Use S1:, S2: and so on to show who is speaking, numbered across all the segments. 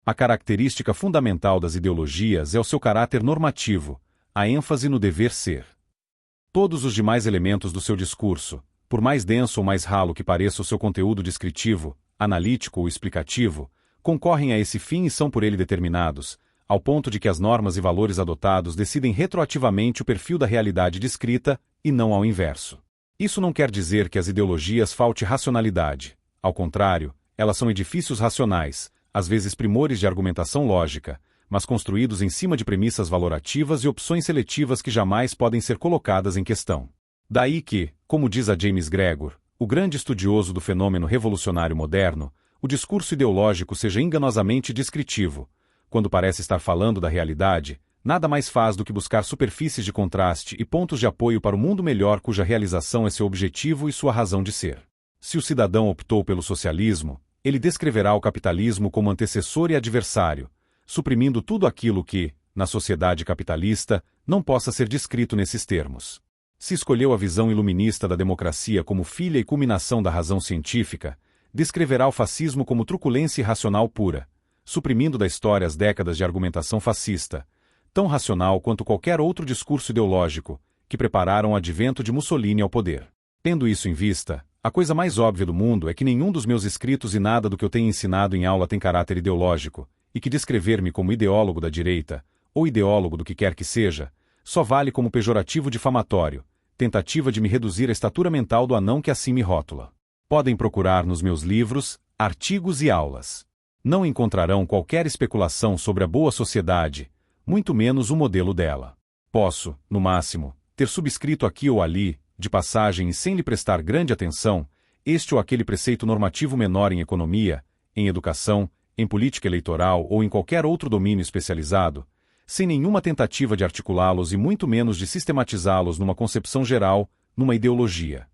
S1: A característica fundamental das ideologias é o seu caráter normativo, a ênfase no dever ser. Todos os demais elementos do seu discurso, por mais denso ou mais ralo que pareça o seu conteúdo descritivo, analítico ou explicativo, concorrem a esse fim e são por ele determinados, ao ponto de que as normas e valores adotados decidem retroativamente o perfil da realidade descrita, e não ao inverso. Isso não quer dizer que às ideologias falte racionalidade. Ao contrário, elas são edifícios racionais, às vezes primores de argumentação lógica, mas construídos em cima de premissas valorativas e opções seletivas que jamais podem ser colocadas em questão. Daí que, como diz a James Gregor, o grande estudioso do fenômeno revolucionário moderno, o discurso ideológico seja enganosamente descritivo. Quando parece estar falando da realidade, nada mais faz do que buscar superfícies de contraste e pontos de apoio para o mundo melhor cuja realização é seu objetivo e sua razão de ser. Se o cidadão optou pelo socialismo, ele descreverá o capitalismo como antecessor e adversário, suprimindo tudo aquilo que, na sociedade capitalista, não possa ser descrito nesses termos. Se escolheu a visão iluminista da democracia como filha e culminação da razão científica, descreverá o fascismo como truculência irracional pura, suprimindo da história as décadas de argumentação fascista, tão racional quanto qualquer outro discurso ideológico, que prepararam o advento de Mussolini ao poder. Tendo isso em vista, a coisa mais óbvia do mundo é que nenhum dos meus escritos e nada do que eu tenho ensinado em aula tem caráter ideológico, e que descrever-me como ideólogo da direita, ou ideólogo do que quer que seja, só vale como pejorativo difamatório, tentativa de me reduzir à estatura mental do anão que assim me rótula. Podem procurar nos meus livros, artigos e aulas. Não encontrarão qualquer especulação sobre a boa sociedade, muito menos o modelo dela. Posso, no máximo, ter subscrito aqui ou ali, de passagem e sem lhe prestar grande atenção, este ou aquele preceito normativo menor em economia, em educação, em política eleitoral ou em qualquer outro domínio especializado, sem nenhuma tentativa de articulá-los e muito menos de sistematizá-los numa concepção geral, numa ideologia.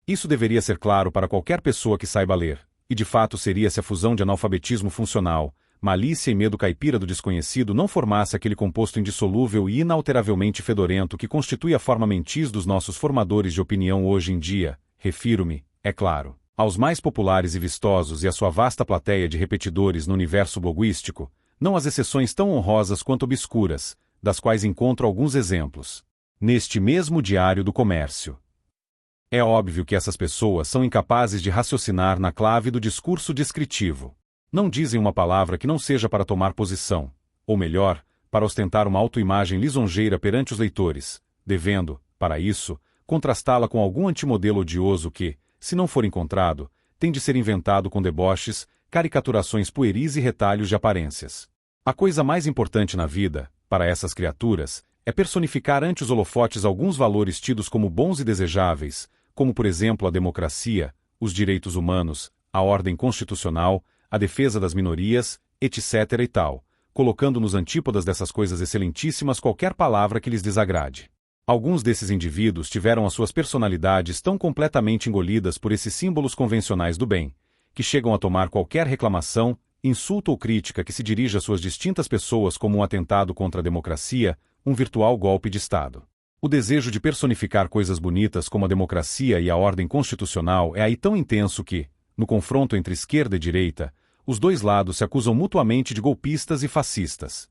S1: Isso deveria ser claro para qualquer pessoa que saiba ler, e de fato seria se a fusão de analfabetismo funcional, malícia e medo caipira do desconhecido não formasse aquele composto indissolúvel e inalteravelmente fedorento que constitui a forma mentis dos nossos formadores de opinião hoje em dia. Refiro-me, é claro, aos mais populares e vistosos e à sua vasta plateia de repetidores no universo bloguístico, não às exceções tão honrosas quanto obscuras, das quais encontro alguns exemplos. Neste mesmo Diário do Comércio. É óbvio que essas pessoas são incapazes de raciocinar na clave do discurso descritivo. Não dizem uma palavra que não seja para tomar posição, ou melhor, para ostentar uma autoimagem lisonjeira perante os leitores, devendo, para isso, contrastá-la com algum antimodelo odioso que, se não for encontrado, tem de ser inventado com deboches, caricaturações pueris e retalhos de aparências. A coisa mais importante na vida, para essas criaturas, é personificar ante os holofotes alguns valores tidos como bons e desejáveis, como por exemplo a democracia, os direitos humanos, a ordem constitucional, a defesa das minorias, etc. e tal, colocando nos antípodas dessas coisas excelentíssimas qualquer palavra que lhes desagrade. Alguns desses indivíduos tiveram as suas personalidades tão completamente engolidas por esses símbolos convencionais do bem, que chegam a tomar qualquer reclamação, insulto ou crítica que se dirija às suas distintas pessoas como um atentado contra a democracia, um virtual golpe de Estado. O desejo de personificar coisas bonitas como a democracia e a ordem constitucional é aí tão intenso que, no confronto entre esquerda e direita, os dois lados se acusam mutuamente de golpistas e fascistas.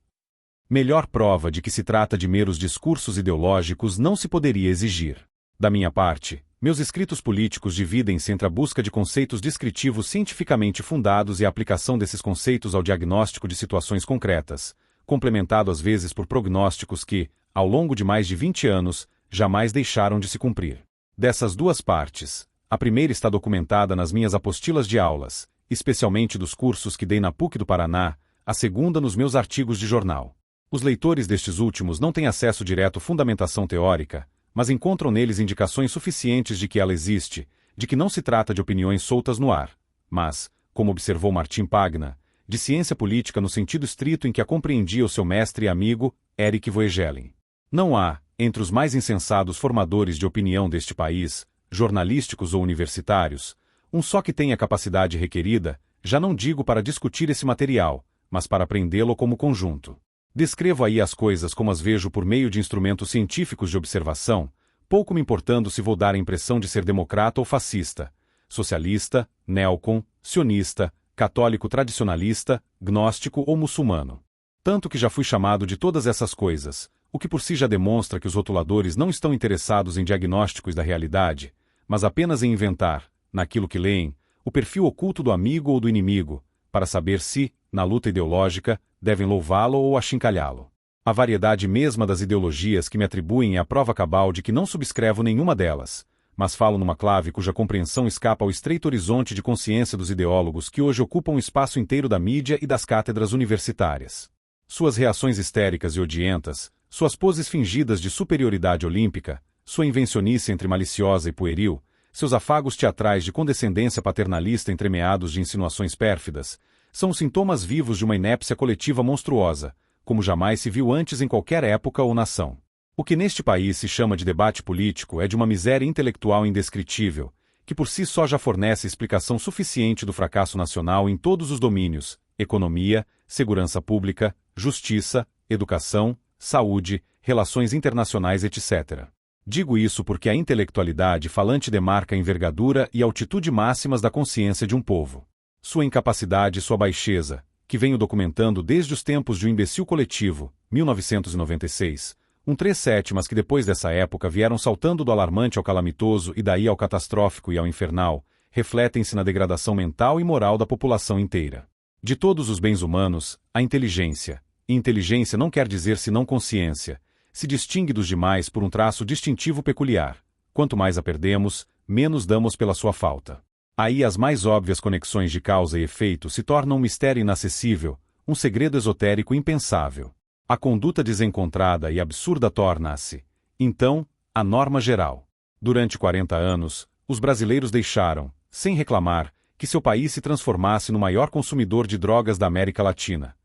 S1: Melhor prova de que se trata de meros discursos ideológicos não se poderia exigir. Da minha parte, meus escritos políticos dividem-se entre a busca de conceitos descritivos cientificamente fundados e a aplicação desses conceitos ao diagnóstico de situações concretas, complementado às vezes por prognósticos que, ao longo de mais de 20 anos, jamais deixaram de se cumprir. Dessas duas partes, a primeira está documentada nas minhas apostilas de aulas, especialmente dos cursos que dei na PUC do Paraná, a segunda nos meus artigos de jornal. Os leitores destes últimos não têm acesso direto à fundamentação teórica, mas encontram neles indicações suficientes de que ela existe, de que não se trata de opiniões soltas no ar, mas, como observou Martim Pagna, de ciência política no sentido estrito em que a compreendia o seu mestre e amigo, Eric Voegelin. Não há, entre os mais insensados formadores de opinião deste país, jornalísticos ou universitários, um só que tenha a capacidade requerida, já não digo para discutir esse material, mas para aprendê-lo como conjunto. Descrevo aí as coisas como as vejo por meio de instrumentos científicos de observação, pouco me importando se vou dar a impressão de ser democrata ou fascista, socialista, neocon, sionista, católico tradicionalista, gnóstico ou muçulmano. Tanto que já fui chamado de todas essas coisas, o que por si já demonstra que os rotuladores não estão interessados em diagnósticos da realidade, mas apenas em inventar, naquilo que leem, o perfil oculto do amigo ou do inimigo, para saber se, na luta ideológica, devem louvá-lo ou achincalhá-lo. A variedade mesma das ideologias que me atribuem é a prova cabal de que não subscrevo nenhuma delas, mas falo numa clave cuja compreensão escapa ao estreito horizonte de consciência dos ideólogos que hoje ocupam o espaço inteiro da mídia e das cátedras universitárias. Suas reações histéricas e odientas, suas poses fingidas de superioridade olímpica, sua invencionice entre maliciosa e pueril, seus afagos teatrais de condescendência paternalista entremeados de insinuações pérfidas, são os sintomas vivos de uma inépcia coletiva monstruosa, como jamais se viu antes em qualquer época ou nação. O que neste país se chama de debate político é de uma miséria intelectual indescritível, que por si só já fornece explicação suficiente do fracasso nacional em todos os domínios: economia, segurança pública, justiça, educação, saúde, relações internacionais, etc. Digo isso porque a intelectualidade falante demarca a envergadura e altitude máximas da consciência de um povo. Sua incapacidade e sua baixeza, que venho documentando desde os tempos de um imbecil coletivo, 1996, 137, mas que depois dessa época vieram saltando do alarmante ao calamitoso e daí ao catastrófico e ao infernal, refletem-se na degradação mental e moral da população inteira. De todos os bens humanos, a inteligência, e inteligência não quer dizer senão consciência, se distingue dos demais por um traço distintivo peculiar: quanto mais a perdemos, menos damos pela sua falta. Aí as mais óbvias conexões de causa e efeito se tornam um mistério inacessível, um segredo esotérico impensável. A conduta desencontrada e absurda torna-se, então, a norma geral. Durante 40 anos, os brasileiros deixaram, sem reclamar, que seu país se transformasse no maior consumidor de drogas da América Latina.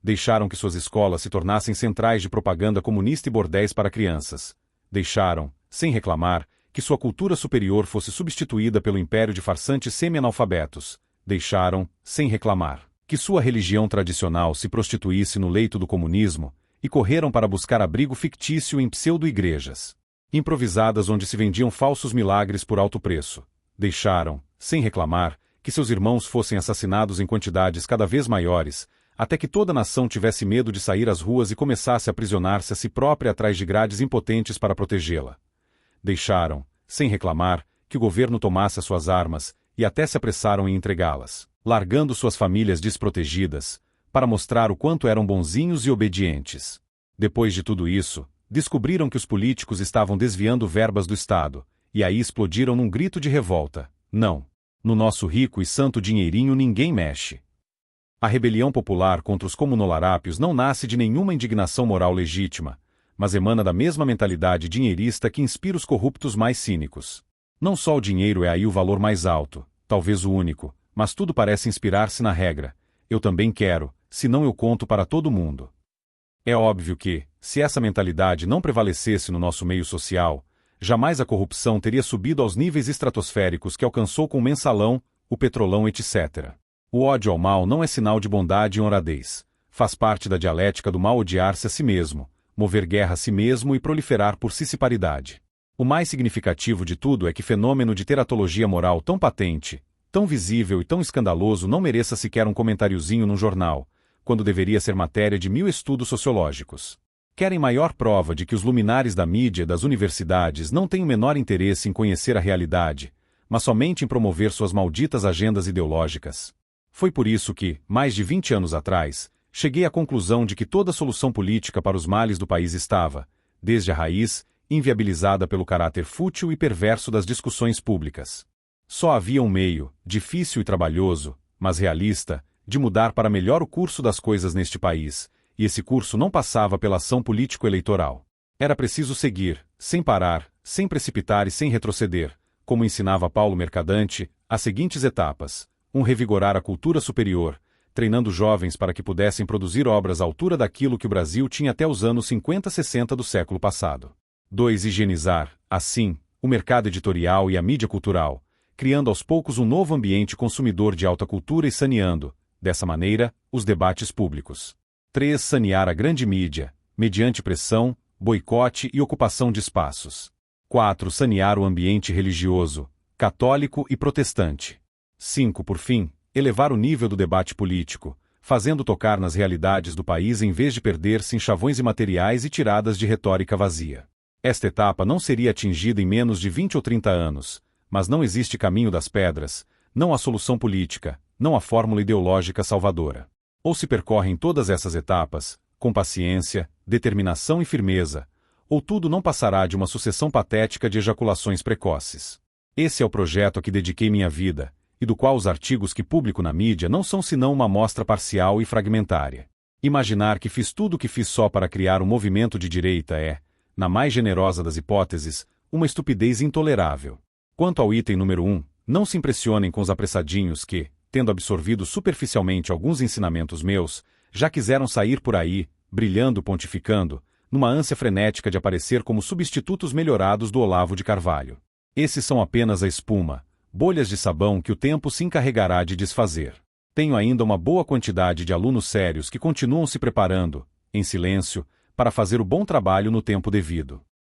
S1: Deixaram que suas escolas se tornassem centrais de propaganda comunista e bordéis para crianças. Deixaram, sem reclamar, que sua cultura superior fosse substituída pelo império de farsantes semi-analfabetos. Deixaram, sem reclamar, que sua religião tradicional se prostituísse no leito do comunismo, e correram para buscar abrigo fictício em pseudo-igrejas improvisadas onde se vendiam falsos milagres por alto preço. Deixaram, sem reclamar, que seus irmãos fossem assassinados em quantidades cada vez maiores, até que toda a nação tivesse medo de sair às ruas e começasse a aprisionar-se a si própria atrás de grades impotentes para protegê-la. Deixaram, sem reclamar, que o governo tomasse as suas armas, e até se apressaram em entregá-las, largando suas famílias desprotegidas, para mostrar o quanto eram bonzinhos e obedientes. Depois de tudo isso, descobriram que os políticos estavam desviando verbas do Estado, e aí explodiram num grito de revolta: não! No nosso rico e santo dinheirinho ninguém mexe. A rebelião popular contra os comunolarápios não nasce de nenhuma indignação moral legítima, mas emana da mesma mentalidade dinheirista que inspira os corruptos mais cínicos. Não só o dinheiro é aí o valor mais alto, talvez o único, mas tudo parece inspirar-se na regra: eu também quero, senão eu conto para todo mundo. É óbvio que, se essa mentalidade não prevalecesse no nosso meio social, jamais a corrupção teria subido aos níveis estratosféricos que alcançou com o mensalão, o petrolão, etc. O ódio ao mal não é sinal de bondade e honradez. Faz parte da dialética do mal odiar-se a si mesmo, mover guerra a si mesmo e proliferar por sissiparidade. O mais significativo de tudo é que fenômeno de teratologia moral tão patente, tão visível e tão escandaloso não mereça sequer um comentáriozinho num jornal, quando deveria ser matéria de 1000 estudos sociológicos. Querem maior prova de que os luminares da mídia e das universidades não têm o menor interesse em conhecer a realidade, mas somente em promover suas malditas agendas ideológicas. Foi por isso que, mais de 20 anos atrás, cheguei à conclusão de que toda solução política para os males do país estava, desde a raiz, inviabilizada pelo caráter fútil e perverso das discussões públicas. Só havia um meio, difícil e trabalhoso, mas realista, de mudar para melhor o curso das coisas neste país, e esse curso não passava pela ação político-eleitoral. Era preciso seguir, sem parar, sem precipitar e sem retroceder, como ensinava Paulo Mercadante, as seguintes etapas: 1. Revigorar a cultura superior, treinando jovens para que pudessem produzir obras à altura daquilo que o Brasil tinha até os anos 50-60 do século passado. 2. Higienizar, assim, o mercado editorial e a mídia cultural, criando aos poucos um novo ambiente consumidor de alta cultura e saneando, dessa maneira, os debates públicos. 3. Sanear a grande mídia, mediante pressão, boicote e ocupação de espaços. 4. Sanear o ambiente religioso, católico e protestante. 5. Por fim, Elevar o nível do debate político, fazendo tocar nas realidades do país em vez de perder-se em chavões imateriais e tiradas de retórica vazia. Esta etapa não seria atingida em menos de 20 ou 30 anos, mas não existe caminho das pedras, não há solução política, não há fórmula ideológica salvadora. Ou se percorrem todas essas etapas, com paciência, determinação e firmeza, ou tudo não passará de uma sucessão patética de ejaculações precoces. Esse é o projeto a que dediquei minha vida, e do qual os artigos que publico na mídia não são senão uma amostra parcial e fragmentária. Imaginar que fiz tudo o que fiz só para criar um movimento de direita é, na mais generosa das hipóteses, uma estupidez intolerável. Quanto ao item número 1, não se impressionem com os apressadinhos que, tendo absorvido superficialmente alguns ensinamentos meus, já quiseram sair por aí, brilhando pontificando, numa ânsia frenética de aparecer como substitutos melhorados do Olavo de Carvalho. Esses são apenas a espuma, bolhas de sabão que o tempo se encarregará de desfazer. Tenho ainda uma boa quantidade de alunos sérios que continuam se preparando, em silêncio, para fazer o bom trabalho no tempo devido.